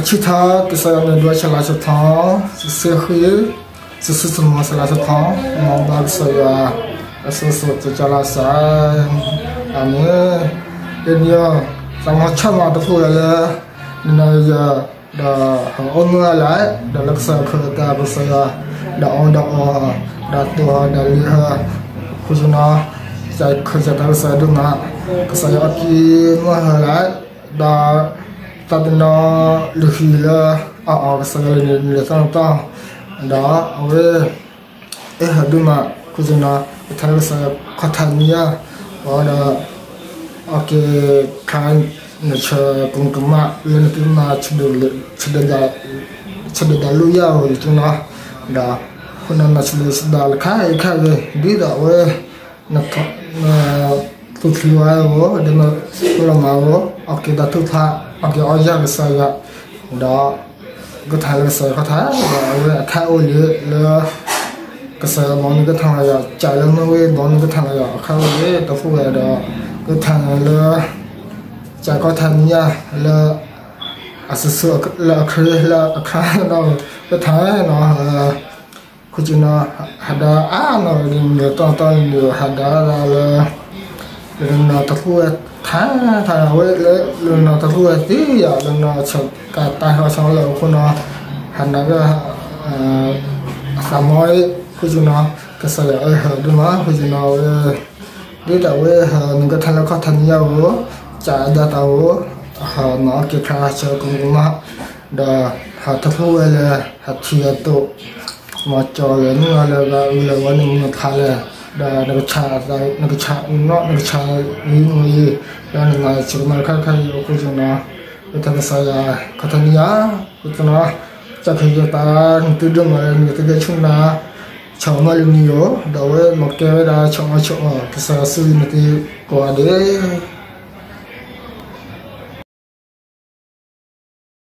Chị thà cái sao này đuôi chả là sao thà sẽ khơi sẽ mà sẽ là sao thà mà bao sao à sẽ chả là sao anh ấy nên giờ làm hết chăm mà thôi là nên giờ đã ôn lại đã lắc sao khơi ta bao sao đã ôn đã tua đã li ha khu nó giải khơi giải ta sao đúng mà cái sao ở kia mà lại đã ta đến nó lười là cái sao là tăng tăng đó với hả đúng mà khu nó thay cái sao khó thành nha và đó ok kan nó chờ cùng mà lên cái mà chỉ được lu ya rồi chúng nó đóคนนั้นจะเลยสุดาลค่ายเลยดีดาวนักทุกที่ว่าโว้เดี๋ยวมาเรามาโว้โอเคดัทุกท่าโอเคเอาอย่างก็ใส่ละดาก็ถ่ายก็ใส่ก็ถ่ายว่าถ่ายโอ้ยเลยก็ใส่บอลก็ทำอะไรใจเราไม่เว้บอลก็ทำอะไรเข้าเลยตัวผู้ใหญ่ดาก็ทำเลยใจก็ทำเนี่ยเลยอาศัยสุดเลยเคยเลยครั้งเราก็ถ่ายเนาะคุณน่ะฮัดาเราเรื่องตอนเรื่องฮัดาเราเรื่องน่ะตะพูดท่าเว้ยเรื่องน่ะตะพูดที่อย่าเรื่องน่ะชอบการตายเขาชอบเราคุณน่ะฮัดาก็สามร้อยคุณน่ะก็ใส่เหรอดูมั้ยคุณน่ะเว้ยดีแต่เว้ยนึกว่าท่านเราเขาทันยาวจ่ายดาตาวน่ะเกี่ยวกับเชิงกุมมาเด้อฮัดตะพูดเลยฮัดเชียร์ตัวmà cho lớn làวันนึงมันทานเลยได้นักชาเนาะนักชานี่มันยี่แล้วนั่นไงชิมมาค่ายๆกูจะนะแล้วถ้าใส่ขัตนิยากูจะนะจะขยันตาตื่นดูมาเนี่ยตื่นช่วงนะชาวมาลุนี่โย่ดาวมักเกย์ได้ชาวก็ใส่ซื้อนี่ที่กว่าเด้